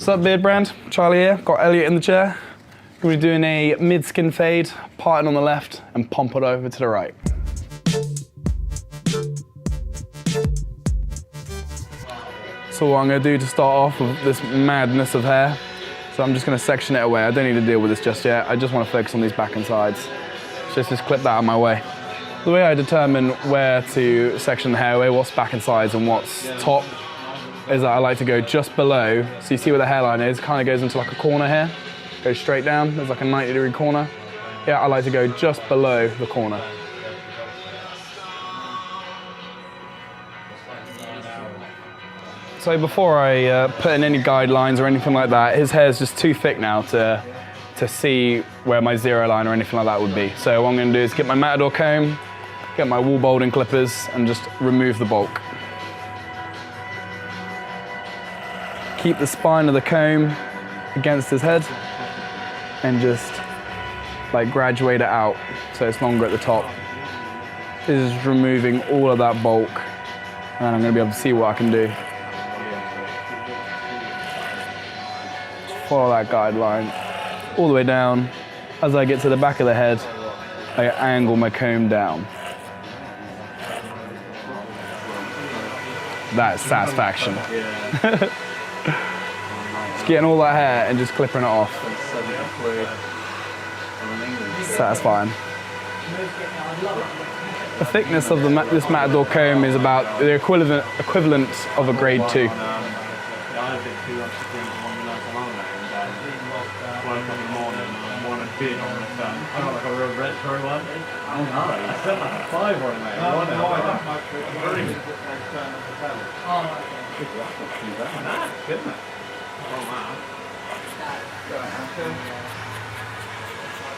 What's up, Beard Brand? Charlie here. Got Elliot in the chair. We're doing a mid-skin fade, parting on the left and pump it over to the right. So what I'm going to do to start off with this madness of hair, so I'm just going to section it away. I don't need to deal with this just yet. I just want to focus on these back and sides. So just clip that out of my way. The way I determine where to section the hair away, what's back and sides and what's top, is that I like to go just below. So you see where the hairline is, kind of goes into like a corner here. Goes straight down, there's like a 90-degree corner. Yeah, I like to go just below the corner. So before I put in any guidelines or anything like that, his hair is just too thick now to see where my zero line or anything like that would be. So what I'm going to do is get my Matador comb, get my wool bolding clippers and just remove the bulk. Keep the spine of the comb against his head and just like graduate it out so it's longer at the top. This is removing all of that bulk and I'm going to be able to see what I can do. Just follow that guideline all the way down. As I get to the back of the head, I angle my comb down. That's satisfaction. Just getting all that hair and just clipping it off. Satisfying. The thickness of this Matador comb is about the equivalent of a grade 2.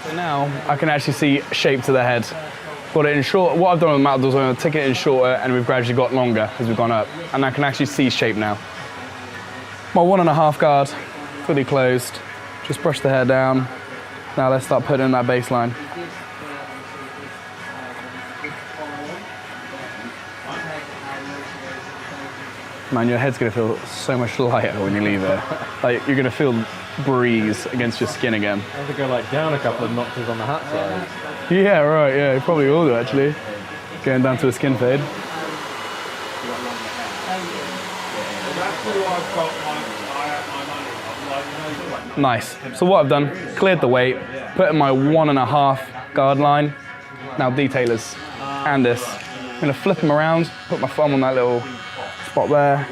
So now I can actually see shape to the head. Got it in short. What I've done with the Matador is I'm going to take it in shorter and we've gradually got longer as we've gone up. And I can actually see shape now. My 1.5 guard, fully closed. Just brush the hair down. Now let's start putting in that baseline. Man, your head's gonna feel so much lighter when you leave it. Like, you're gonna feel breeze against your skin again. I have to go like down a couple of notches on the hat side. Yeah, right, yeah, you probably will do actually. Going down to a skin fade. Nice. So what I've done, cleared the weight, put in my 1.5 guard line. Now detailers and this. I'm gonna flip them around, put my thumb on that little spot there.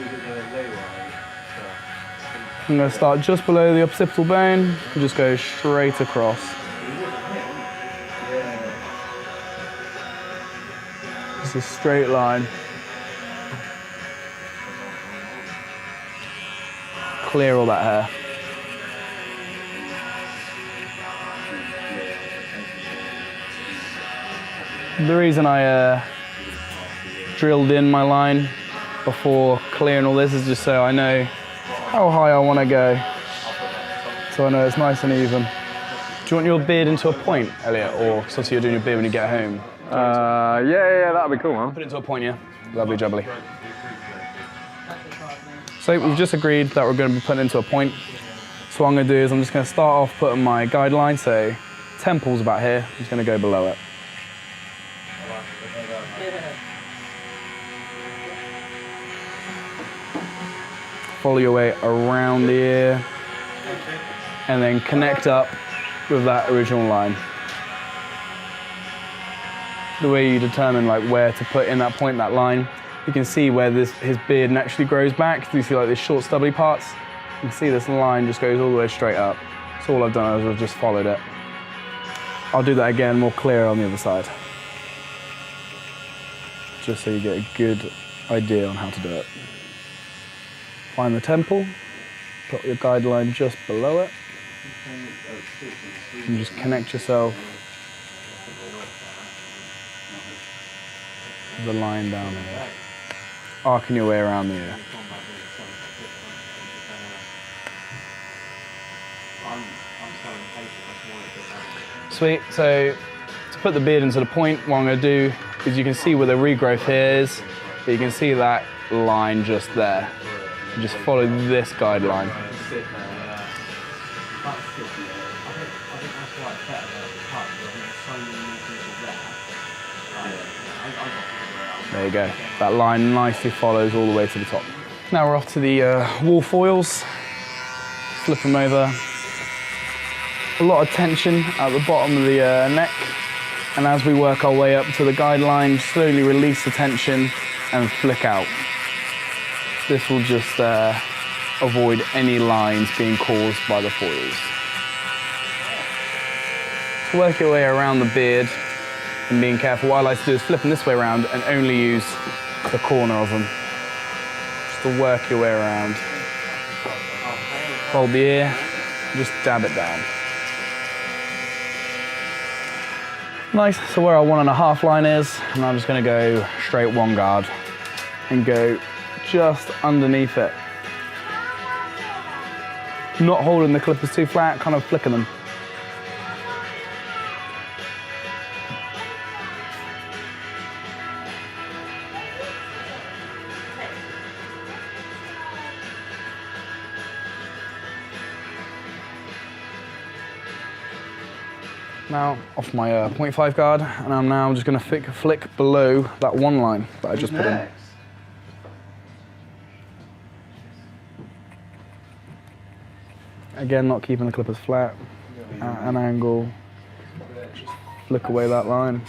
I'm going to start just below the occipital bone and just go straight across. Just a straight line. Clear all that hair. The reason I drilled in my line before clearing all this is just so I know how high I want to go. So I know it's nice and even. Do you want your beard into a point, Elliot? Or so you're doing your beard when you get home? Yeah, that'd be cool, man. Put it into a point, yeah? Lovely jubbly. So we've just agreed that we're going to be putting it into a point. So what I'm going to do is I'm just going to start off putting my guideline, so temple's about here. I'm just going to go below it. Follow your way around the ear and then connect up with that original line. The way you determine like where to put in that point, that line, you can see where his beard naturally grows back. You see like these short stubbly parts. You can see this line just goes all the way straight up. So all I've done is I've just followed it. I'll do that again more clear on the other side. Just so you get a good idea on how to do it. Find the temple, put your guideline just below it, and just connect yourself with the line down here, arcing your way around the ear. Sweet, so to put the beard into the point, what I'm going to do is you can see where the regrowth here is, but you can see that line just there. Just follow this guideline. There you go. That line nicely follows all the way to the top. Now we're off to the wall foils. Flip them over. A lot of tension at the bottom of the neck. And as we work our way up to the guideline, slowly release the tension and flick out. This will just avoid any lines being caused by the foils. So work your way around the beard and being careful. What I like to do is flip them this way around and only use the corner of them. Just to work your way around. Hold the ear, just dab it down. Nice, so where our 1.5 line is, and I'm just gonna go straight one guard and go just underneath it. Not holding the clippers too flat, kind of flicking them. Now off my 0.5 guard, and I'm now just going to flick below that one line that I just put in. Again, not keeping the clippers flat, at an angle, just flick away that line.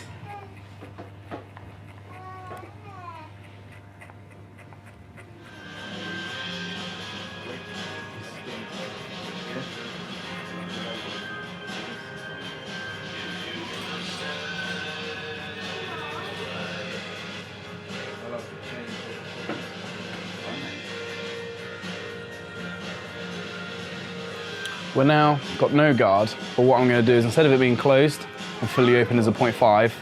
We're now got no guard, but what I'm going to do is instead of it being closed and fully open as a 0.5,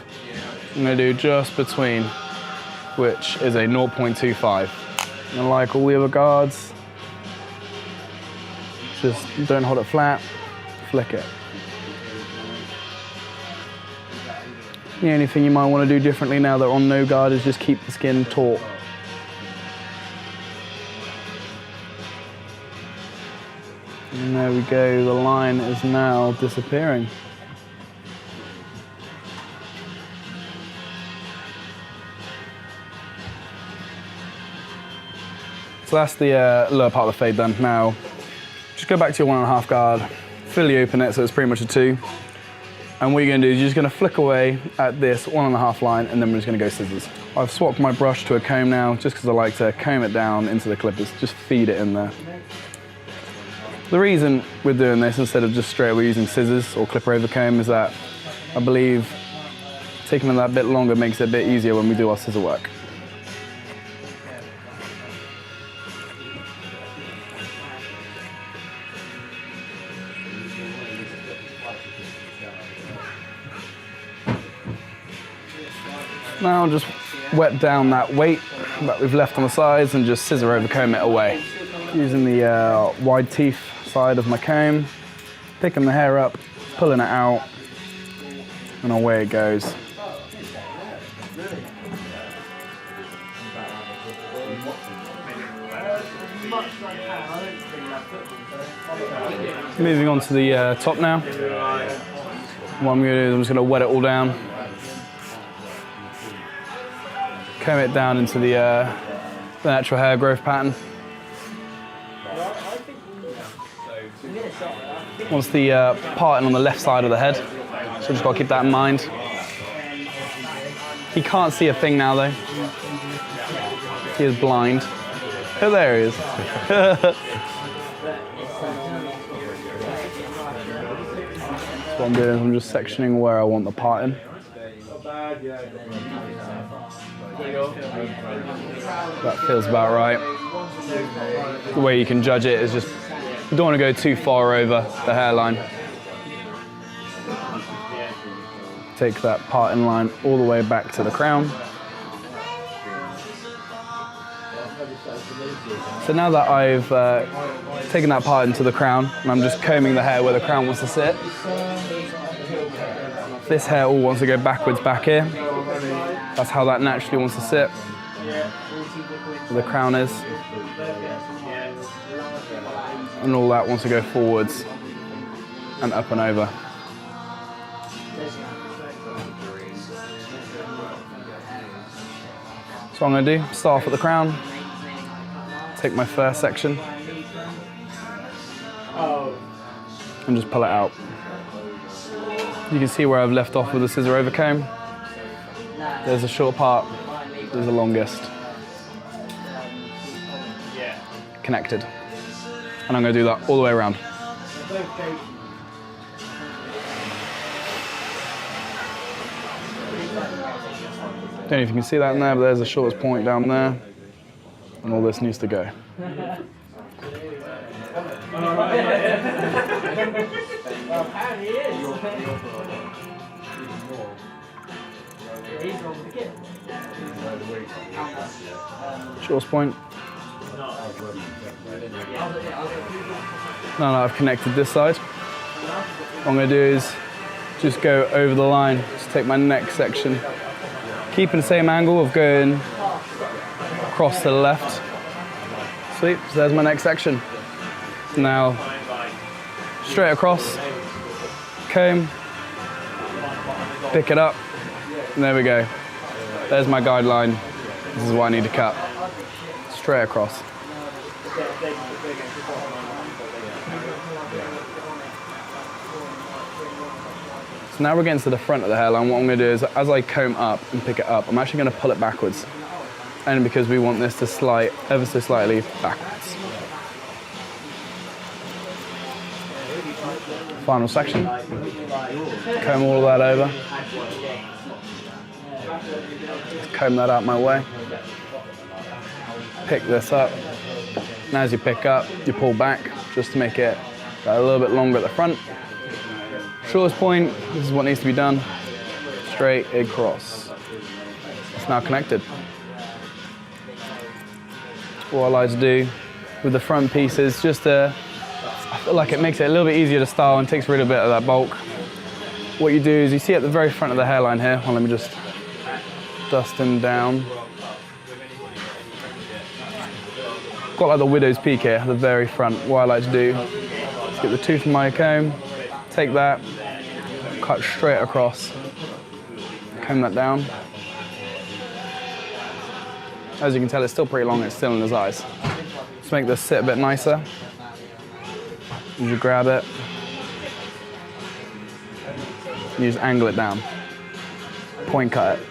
I'm going to do just between, which is a 0.25. And like all the other guards, just don't hold it flat, flick it. The only thing you might want to do differently now that we're on no guard is just keep the skin taut. And there we go, the line is now disappearing. So that's the lower part of the fade done. Now, just go back to your 1.5 guard, fully open it so it's pretty much a 2. And what you're going to do is you're just going to flick away at this 1.5 line, and then we're just going to go scissors. I've swapped my brush to a comb now, just because I like to comb it down into the clippers, just feed it in there. The reason we're doing this instead of just straight away using scissors or clipper over comb is that I believe taking them that bit longer makes it a bit easier when we do our scissor work. Now I'll just wet down that weight that we've left on the sides and just scissor over comb it away. Using the wide teeth side of my comb, picking the hair up, pulling it out, and away it goes. Moving on to the top now. What I'm going to do is I'm just going to wet it all down. Comb it down into the natural hair growth pattern. Wants the parting on the left side of the head, so just got to keep that in mind. He can't see a thing now though. He is blind. Oh, there he is. So what I'm doing is I'm just sectioning where I want the parting. That feels about right. The way you can judge it is just, you don't want to go too far over the hairline. Take that parting line all the way back to the crown. So now that I've taken that part into the crown, and I'm just combing the hair where the crown wants to sit, this hair all wants to go backwards back here. That's how that naturally wants to sit, where the crown is. and all that wants to go forwards and up and over. So what I'm going to do, start off at the crown, take my first section, and just pull it out. You can see where I've left off with the scissor over comb. There's a short part, there's the longest. Connected. And I'm going to do that all the way around. Don't know if you can see that in there, but there's the shortest point down there, and all this needs to go. Shortest point. Now that I've connected this side, what I'm going to do is just go over the line, just take my next section, keeping the same angle of going across to the left. Sweet, so there's my next section. Now, straight across, comb, pick it up, and there we go. There's my guideline. This is what I need to cut. Straight across. So now we're getting to the front of the hairline. What I'm going to do is, as I comb up and pick it up, I'm actually going to pull it backwards. And because we want this to slide ever so slightly backwards. Final section. Comb all of that over. Just comb that out my way. Pick this up. And as you pick up, you pull back just to make it a little bit longer at the front. Shortest point, this is what needs to be done. Straight across. It's now connected. What I like to do with the front piece is just I feel like it makes it a little bit easier to style and takes rid of a bit of that bulk. What you do is you see at the very front of the hairline here, well, let me just dust them down. Got like the widow's peak here at the very front. What I like to do is get the tooth of my comb, take that, cut straight across, comb that down. As you can tell, it's still pretty long, it's still in his eyes. Let's make this sit a bit nicer. You just grab it, you just angle it down, point cut it.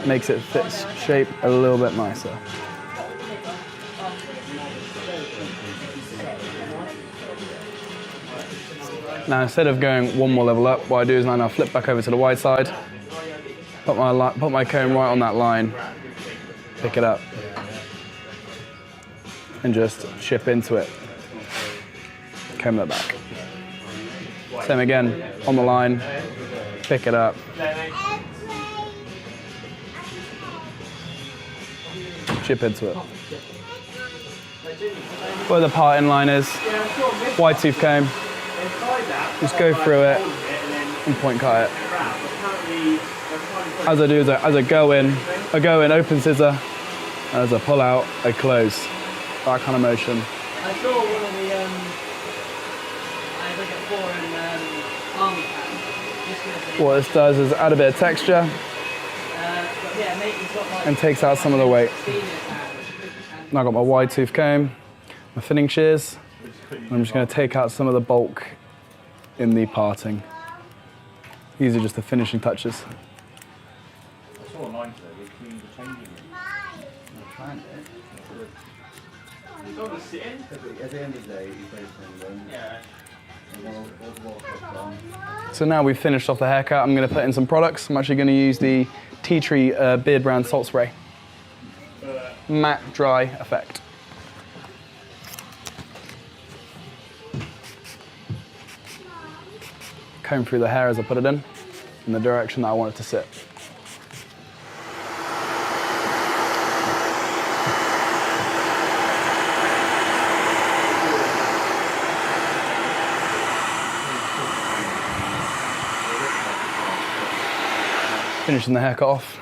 Makes it fit shape a little bit nicer. Now instead of going one more level up, what I do is now flip back over to the wide side, put my comb right on that line, pick it up, and just chip into it. Comb that back. Same again, on the line, pick it up, chip into it. Where the parting line is, wide tooth comb, just go through it and point cut it. As I do, as I go in, open scissor, and as I pull out, I close. That kind of motion. I saw one of the, I think it's for an army camp. What this does is add a bit of texture and takes out some of the weight. Now I've got my wide tooth comb, my thinning shears, and I'm just going to take out some of the bulk in the parting. These are just the finishing touches. I saw a line today with clean the changing room. You don't want to sit in? At the end of the day, you face them. Yeah. So now we've finished off the haircut, I'm going to put in some products. I'm actually going to use the Tea Tree Beard Brand Salt Spray. Matte, dry effect. Comb through the hair as I put it in the direction that I want it to sit. Finishing the haircut off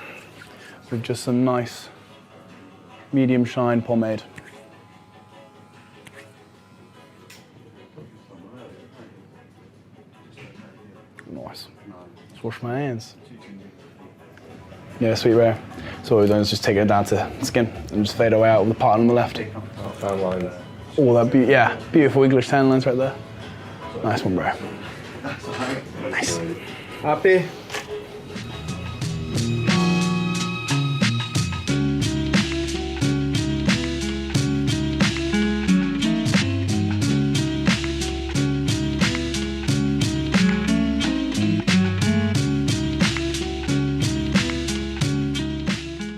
with just some nice medium shine pomade. Nice. Just wash my hands. Yeah, sweet rare. So what we've done is just take it down to skin and just fade away out of the part on the left. Tan lines. All that, beautiful English tan lines right there. Nice one, bro. Nice. Happy?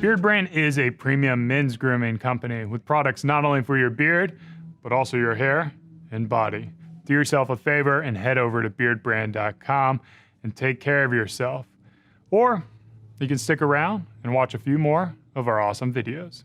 Beard Brain is a premium men's grooming company with products not only for your beard, but also your hair and body. Do yourself a favor and head over to beardbrand.com and take care of yourself. Or you can stick around and watch a few more of our awesome videos.